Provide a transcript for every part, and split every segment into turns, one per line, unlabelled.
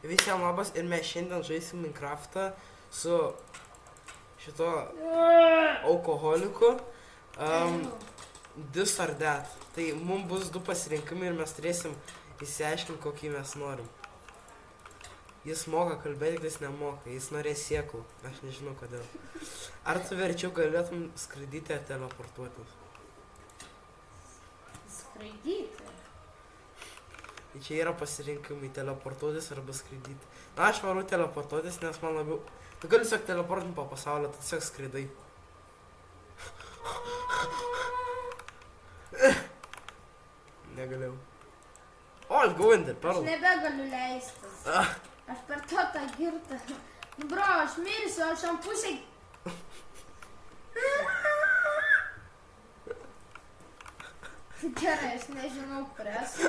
Visiems labas ir mes šiandien žaisim Minecraftą su šito alkoholiku. This or that. Tai mums bus du pasirinkimai ir mes turėsim įsiaiškinti, kokį mes norim. Jis moka kalbėti, jis nemoka, jis norės sėklų, aš nežinau kodėl. Ar tu verčiau galėtum skraidyti ar teleportuotis?
Skraidyti?
Tai čia yra pasirinkimai teleportuotis arba skraidyti. Na, aš varu teleportuotis, nes man labiau... Tu gali tiesiog teleportinti po pasaulio, tu tiesiog skraidai. Negalėjau. O, aš gavau enderpearl.
Aš nebegaliu leistis. Aš per to tą girtą. Bro, aš mirsiu, aš ant pusė... Gerai, aš nežinau, kur esu.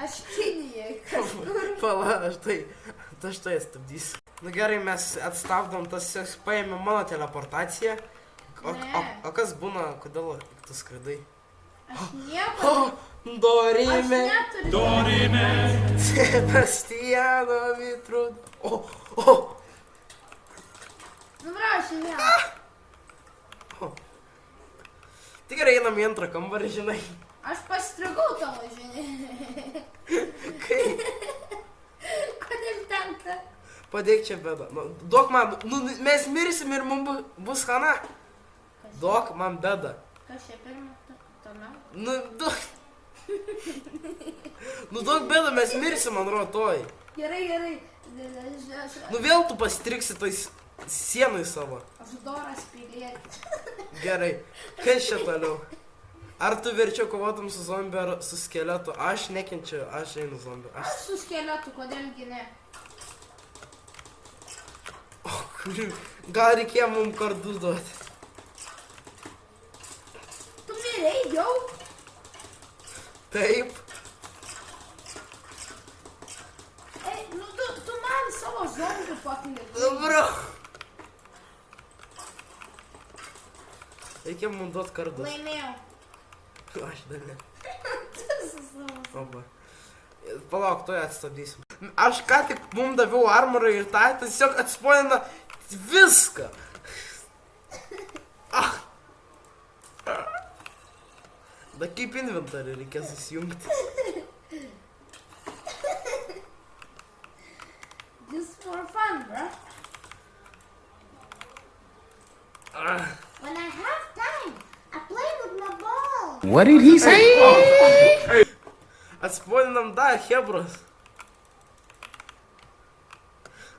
Aš Kinijai kažkur.
Pala, aš tai stabdysiu. Nu gerai, mes atstabdom tas, paėmė mano teleportaciją. O kas būna, kodėl tu skridai?
Aš nieko.
Dorime.
Aš neturiu.
Sebastiano Vitrud.
Nu, bro, aš į vieną.
Tai gerai, einam į antrą kambarį, žinai.
Aš pastrigau tavo, žinai.
Kaip?
Kodėl ten ta?
Padėk čia bėdą. Nu, duok man, mes mirsim ir mums bus hana. Duok man bėdą.
Kas čia pirma? Tame?
Nu, duok. Nu, duok bėdą, mes mirsim, man rotoj.
Gerai.
Nu, vėl tu pastriksi tais sienai savo.
Aš doras pilietis.
Gerai, kas čia toliau? Ar tu verčiau kovotum su zombiu ar su skeletu? Aš nekenčiu, aš einu zombiu.
Aš su skeletu, kodėlgi ne?
Gal reikėjo mums kardus duoti?
Tu mirei jau?
Taip.
Ei, nu tu man savo zombių paklikai.
Bro. Reikia mums duoti kardus.
Laimėjau.
Aš dar ne.
Tu su savo.
Opa. Palauk, tu atstabdysim. Aš ką tik mums daviau armorą ir tai tiesiog atspoilina viską. Da kaip inventarį reikės susijungti.
Just for fun, bro. When I have time, I play with my ball.
What did he say?
Atspoilinam dar, hebros.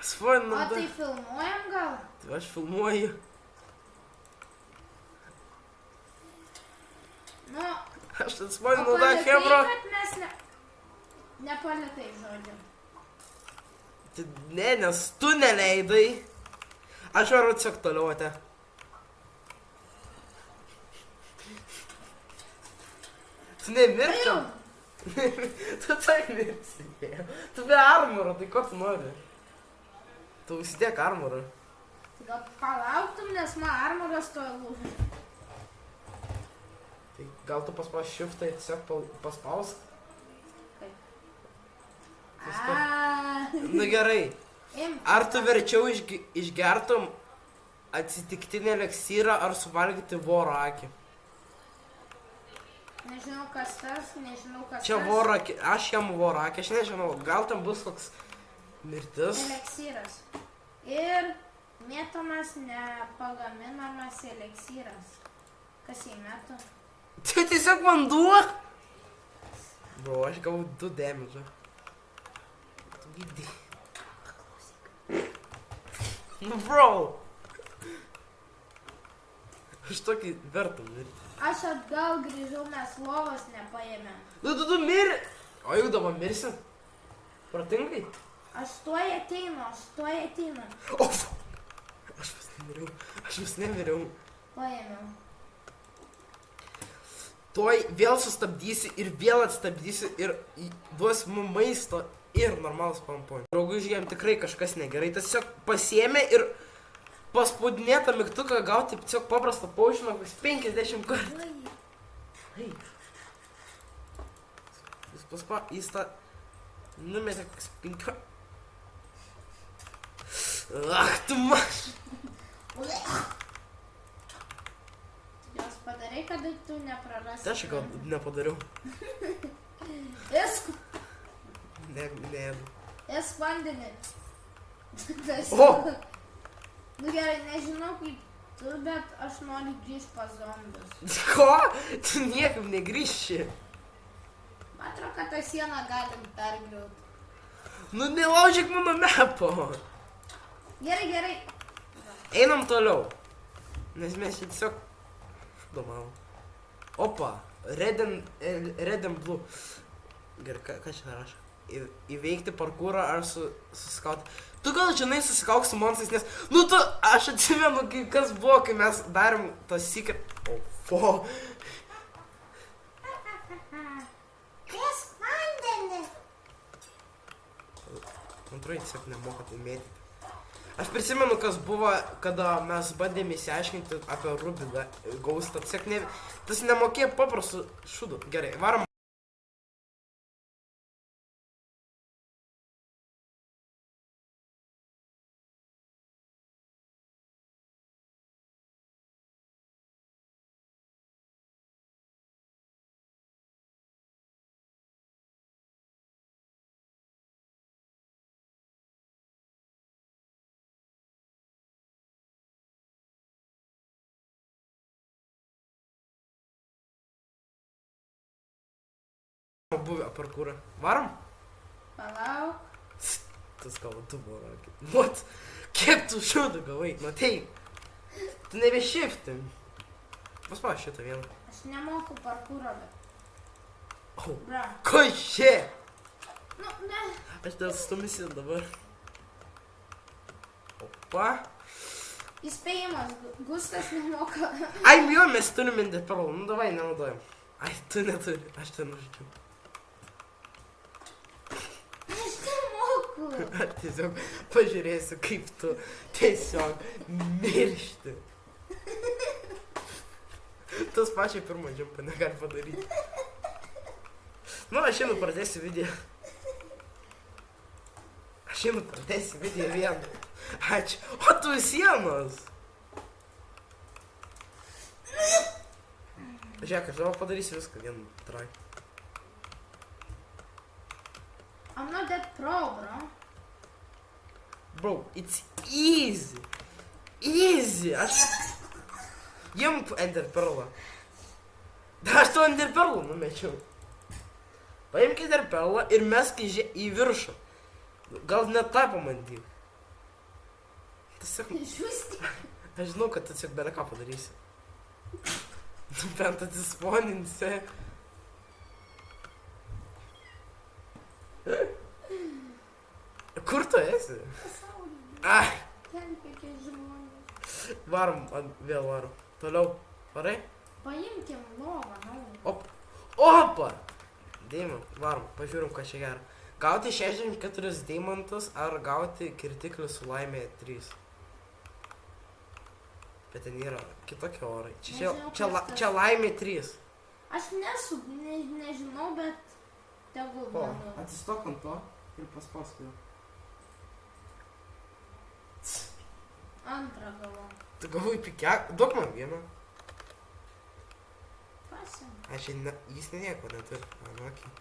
Atspoilinam
O
dar.
tai filmuojam gal?
Tai aš filmuoju.
Nu,
Aš
o
atspoilinu dar,
palikai,
hebro.
kad mes nepalikai žodžiu.
Tai ne, nes tu neleidai. Aš varu tiesiog toliau ate. Tu nemirčiam. Tu taip mirsi. Tu be armoro, tai ko tu nori? Tu vis tiek armoro.
Tai gal palauktum, nes man armoras to lūžė.
Tai gal tu paspaus shiftą ir tiesiog paspausk? Nu gerai. Ar tu verčiau išgertum atsitiktinį eliksyrą ar suvalgyti voro akį?
Nežinau kas tas, nežinau kas
Čia
tas.
voro akį, aš jam voro akį, aš nežinau, gal tam bus koks mirtis.
Eleksyras. Ir mėtomas nepagaminamas eleksyras. Kas jį metu?
Tai tiesiog vanduo? Bro, aš gavau 2 damage. Tu gydai. Nu, bro. Aš tokį vertų mirti.
Aš atgal grįžau, mes lovos nepaėmėm.
Tu miri. O jau dabar mirsi? Pratingai?
Aš tuoj ateinu.
O, aš vis nemiriau.
Paėmiau.
Tuoj vėl sustabdysi ir vėl atstabdysi ir duos mums maisto ir normalus pampoint. Drauguži, jam tikrai kažkas negerai. Tiesiog pasiėmė ir paspaudinėtą mygtuką gauti tiesiog paprastą paušiną, kokius 50 kartų. Hei. Jis tą numetė kokius 5. Ach, tu maš.
Jos padarai, kad daiktų neprarasi.
Tai aš gal nepadariau.
Esk,
Ne.
esk vandenį.
O!
Nu gerai, nežinau kaip tu, bet aš noriu grįžti pas zombius.
Ko? Tu niekam negrįši.
Man atrodo, kad tą sieną galim pergriauti.
Nu, nelaužyk mano mepo.
Gerai, gerai.
Einam toliau. Nes mes čia tiesiog šudomavom. Opa, red and blue. Gerai, ką čia rašo? Įveikti parkūrą ar susikauti. Tu gal žinai susikauk su monstrais, nes... Nu tu, aš atsimenu, kas buvo, kai mes darėm tą secret... O.
Esk vandenį.
Antrai tiesiog nemoka tai mėtyti. Aš prisimenu, kas buvo, kada mes bandėme įsiaiškinti apie Ruby Ghoustą. Tiesiog ne... Tas nemokėjo paprastų šūdų. Gerai, varom. Buvę parkūrą. Varom?
Palauk.
Tas gal tu buvo. Vat, kiek tu šūdų gavai? Matei? Tu nebešiftin. Paspaus šitą vieną.
Aš nemoku parkūro, bet...
O,
Bra.
ko čia?
Nu, ne.
Aš dėl stumisi dabar. Opa.
Įspėjimas, Gustas nemoka.
Ai, jo, mes turim Enderpearl. Nu, davai, nenaudojam. Ai, tu neturi. Aš ten uždžiu.
Aš nemoku.
Tiesiog pažiūrėsiu, kaip tu tiesiog miršti. Tas pačiai pirmą džiampą negali padaryti. Nu, aš šiandien pradėsiu video. Vieną. Ačiū. O tu sienos. Žiūrėk, aš dabar padarysiu viską vieną try.
I'm not that pro, bro.
Bro, it's easy. Easy. Aš... Jump Enderpearlą. Aš to Enderpearlą numečiau. Paimk Enderpearlą ir mesk į viršų. Gal net tą pamandyk. Tiesiog...
Žusti.
Aš žinau, kad tiesiog bele ką padarysi. Bent atsisponinsi. Kur tu esi?
Pasaulyje.
Ai,
Gelbėkit žmonės.
varom, vėl varom. Toliau, varai?
Paimkim lovą, naują.
Opa! Deimantų, varom, pažiūrim, ką čia gero. Gauti 64 deimantus ar gauti kirtiklį su laimė 3. Bet ten yra kitokie orai. Čia laimė 3.
Aš nežinau, bet tegul
O,
manau.
atsistok ant to ir paspausk jau.
Antrą gavau.
Tu gavai pikiak, duok man vieną.
Pasim.
Aš jis nieko neturi. Nu, okei.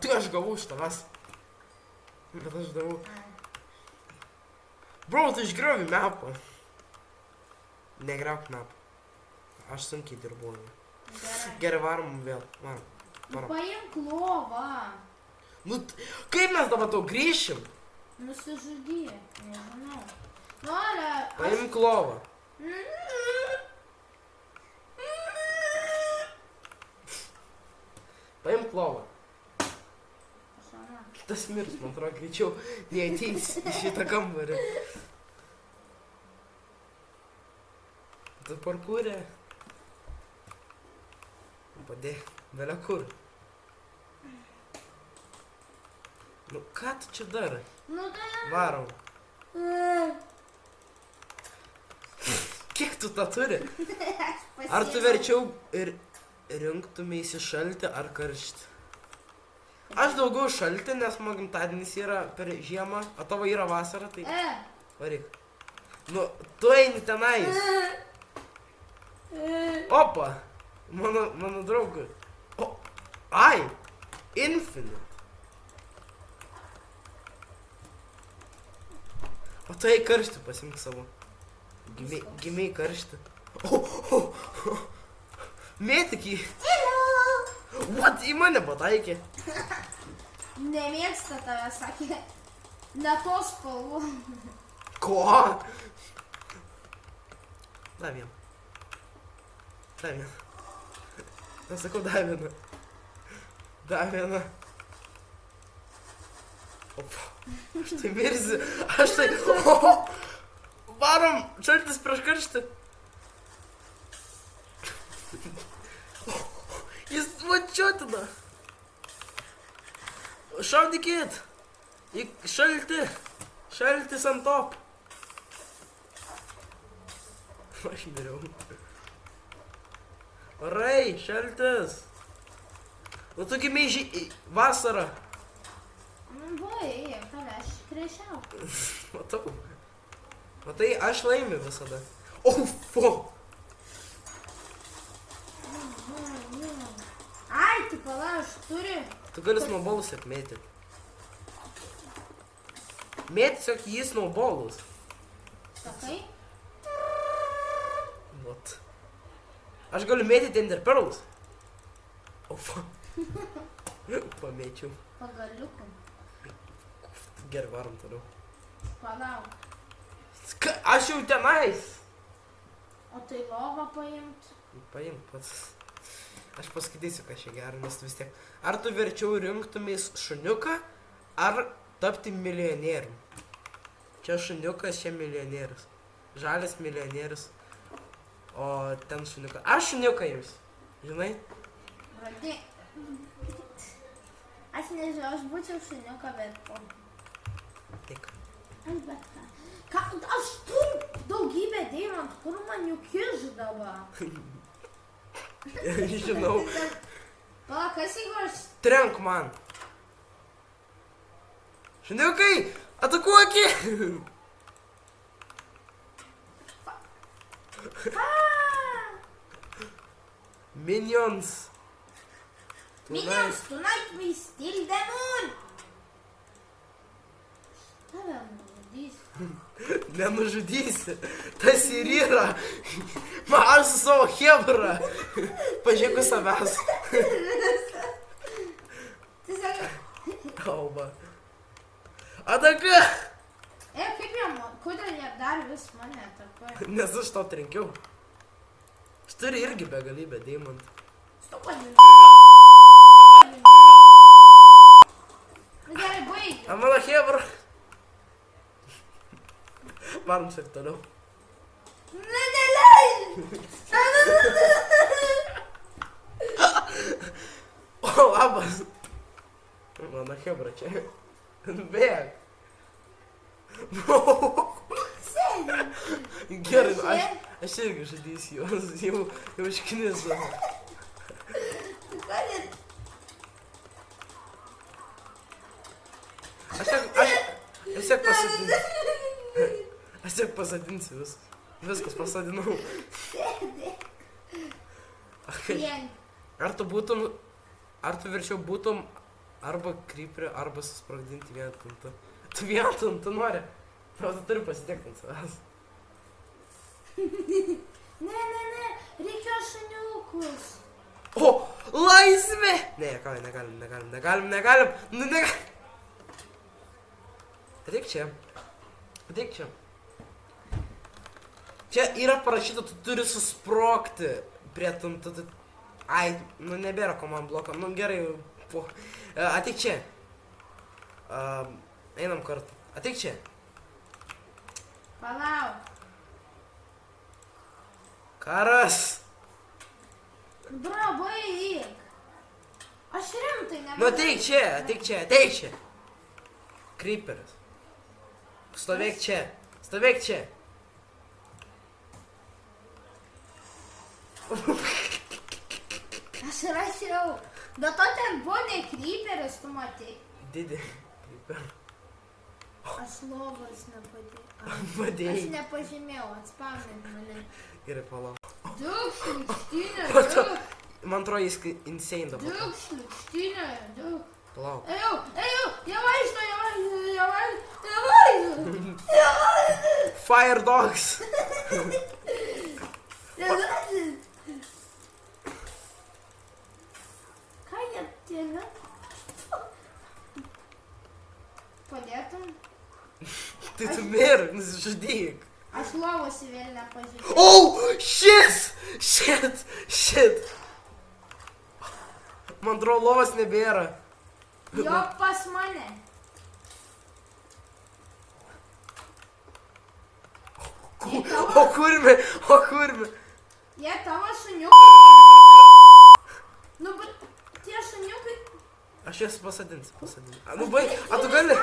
Tu aš gavau iš tavęs. Bet aš davau. Bro, tu išgriovai mapą. Negriauk mapą. Aš sunkiai dirbu.
Gerai.
Gerai, varom vėl. Varom.
Paimk lovą.
Nu, kaip mes dabar tau grįšim?
Nusižudyk. Nežinau. Nori.
Paimk lovą. Paimk lovą. Tas mirs, man atrodo, greičiau neateis į šitą kambarį. Tu parkūrė. Padėk, vėlia kur. Nu, ką tu čia darai?
Nu tai...
Varom. Kiek tu tą turi?
Aš
Ar tu
pasiėmiau.
verčiau ir rinktumėsi šaltį ar karštį? Aš daugiau šaltį, nes mano gimtadienis yra per žiemą, o tavo yra vasara, tai varyk. Nu, tu eini tenais. Opa, mano draugai. O, ai, Infinite. O tu ei karštį pasimk savo. Gimiai karštį. Mėtikį. What, į mane pataikė.
Nemėgsta tave, sakė. Ne tos spalvų.
Ko? Dar vieną. Dar vieną. Nesakau, dar vieną. Dar vieną. Opa. Aš tai mirsiu. Aš tai... Varom, šaltis prieš karštį. Jis vačiotina. Šaudykit. Į šaltį. Šaltis ant top. Aš miriau. Orai, šaltis. O tu gimiai vasarą.
Buvai, tave aš krėšiau.
Matau. Matai, aš laimiu visada. Fu.
Ai, tai palaš, turi.
Tu gali snowballus atmėti. Mėtiesiog jį snowballus.
Sakai?
Vat. Aš galiu mėtyti enderpearlus. Fu. Pamėčiau.
Pagaliuku.
Gerai, varom toliau.
Palauk.
Aš jau tenais.
O tai lovą paimt?
Paimk pats. Aš paskaitysiu, ką čia gero, nes vis tiek. Ar tu verčiau rinktumės šuniuką, ar tapti milijonierium? Čia šuniukas, čia milijonierius. Žalias milijonierius, o ten šuniukas. Aš šuniuką jums, žinai?
Pradė. Aš nežinau, aš būčiau šuniuką, bet po.
Tik.
Aš bet ką. Aš turiu daugybę deimantų, kur man jų kiš dabar?
Žinau.
Pala, kas jeigu aš...
Trenk man. Šuniukai, atakuoki. Minions.
Minions, tonight we steal the moon! Tave nužudysiu.
Nenužudysi. Tas ir yra. Aš su savo chebra. Pažiūrėk savęs.
Tiesiog...
Kalba. Ataka.
Kaip jam, kodėl jie dar vis mane atakuoja?
Nes aš to trenkiau. Aš turiu irgi begalybę deimantų.
Stopa, nežinau. Gerai, baigi.
A mano chebra. Varom šiek toliau.
Ne, neleidži.
O, labas. Mano chebra čia. Bėg. Gerai, aš irgi žudysiu juos. Jau išknisu. Aš tiek pasadinsiu. Aš tiek pasadinsiu viskas. Viskas pasadinau. Ar tu būtum, ar tu verčiau būtum arba creeperį, arba susprogdinti vieną tuntą. Tu vieną tuntą nori. O tu turi pasitekti ant savęs.
Ne, reikia šuniukus.
O, laisvė! Ne, negalim. Nu, negalim. Ateik čia. Čia yra parašyta, tu turi susprogti prie tuntų. Ai, nu nebėra komand bloko. Nu gerai, po. Ateik čia. Einam kartu. Ateik čia.
Palauk.
Karas.
Bro, baig. Aš rimtai nebėra.
Nu ateik čia. Creeperis. Stovėk čia.
Aš rašiau. Bet to ten buvo ne kryperis, tu matai.
Didį.
Aš lovas nepadėjau.
Padėjai.
Aš nepažymėjau, atspausdink mane.
Gerai, palauk.
Daug šliukštinė,
What the-
daug.
Man atrodo, jis insane dabar.
Daug šliukštinė, daug.
Palauk.
Ejau, jie vaikšto.
Fire dogs.
Ką jie tėlė? Padėtum?
Tai tu mir, nusižudyk.
Aš lovos į vėl nepažįstu.
Oh, shit. Man atrodo, lovas nebėra.
Jo pas mane.
O kurmi.
Jie tavo šuniukai nebėra. Nu, bet tie šuniukai...
Aš jas pasadinsiu. Nu, baig, a tu gali?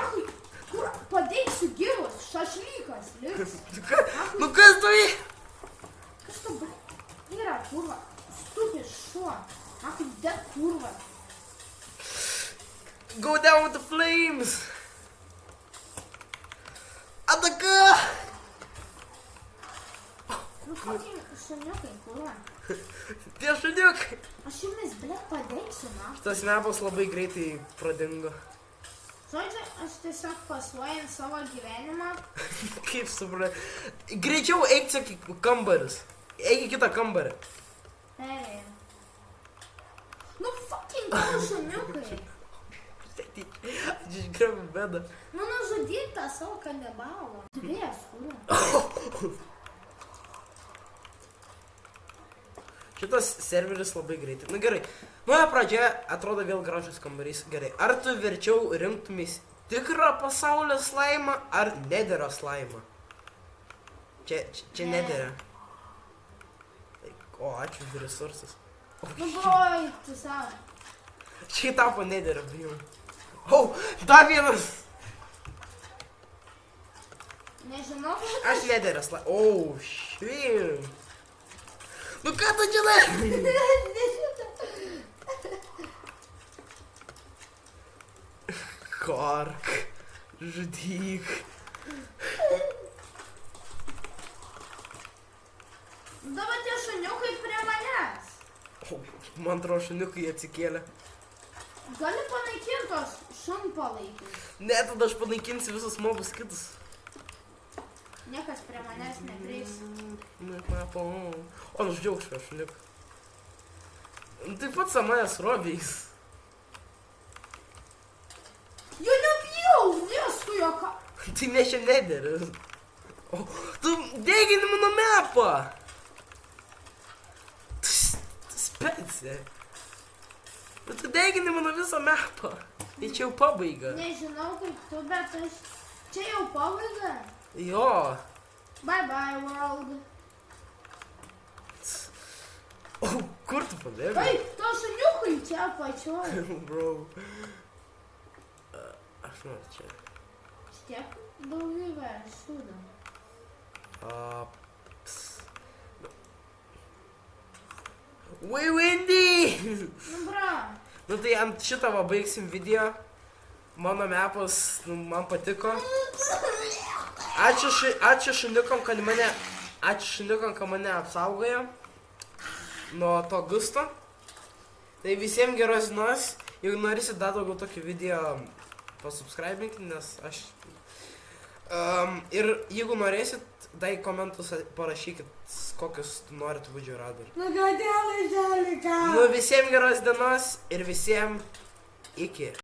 Kur padėksiu gyvus, šašlykas, liks.
Nu, kas tu į?
Kas tu yra, kurva? Stupid šuo. Aku dead kurva.
Go down with the flames. Ataka.
Nu, fucking šuniukai, kurva.
Tie šuniukai.
Aš jumis, blėt, padėksiu, na.
Šitas mepas labai greitai pradingo.
Žodžiu, aš tiesiog pasuojant savo gyvenimą.
Kaip suprantu. Greičiau eik čia kambaris. Eik į kitą kambarį.
Perėjau. Nu, fucking tavo šuniukai.
Aš išgrėbiu bėdą.
Nu, nužudyk tą savo kannibalą. Turės, kurva.
Šitas serveris labai greitai. Nu gerai. Nuoja pradžioje atrodo vėl gražus kambarys. Gerai. Ar tu verčiau rinktumės tikrą pasaulio slaimą ar nederą slaimą? Čia nederą. O, ačiū už resursus.
Nu, broj, tu savo.
Čia tapo nederą, bijau. O, dar vienas.
Nežinau, kad
Aš nederą slaimą. O, švim. Nu ką tu čia dar?
Nežinau.
Kark. Žudyk.
Dabar tie šuniukai prie manęs.
O, man atrodo, šuniukai atsikėlė.
Gali panaikinti tos šunpalaikius.
Ne, tada aš panaikinsiu visus mobus kitus.
Niekas prie manęs neprieis.
O, nuždžiauk šio šuniuką. Taip pat samanės robiais.
Jo nebijau, nesku jo ką.
Tai ne čia nederis. O, tu degini mano mapą. Tu speci. Tu degini mano visą mapą. Tai čia jau pabaiga.
Nežinau kaip tu, bet aš... Čia jau pabaiga.
Jo.
Bye bye world.
O, kur tu pabėgai?
Ai, to šuniukai čia apačioj.
Bro. Aš noriu čia.
Tiek daugybę šūdų.
We windy!
Nu, bra.
Nu tai ant šito va baigsim video. Mano mepas, nu, man patiko. Ačiū šuniukam, kad mane apsaugojo nuo to gusto. Tai visiems geros dienos. Jeigu norėsit dar daugiau tokį video, pasubscribinkit, nes aš... Ir jeigu norėsit, tai komentus parašykit, kokius norit video radar.
Nu, gadėlai, žaliai, ką.
Nu visiems geros dienos ir visiems iki.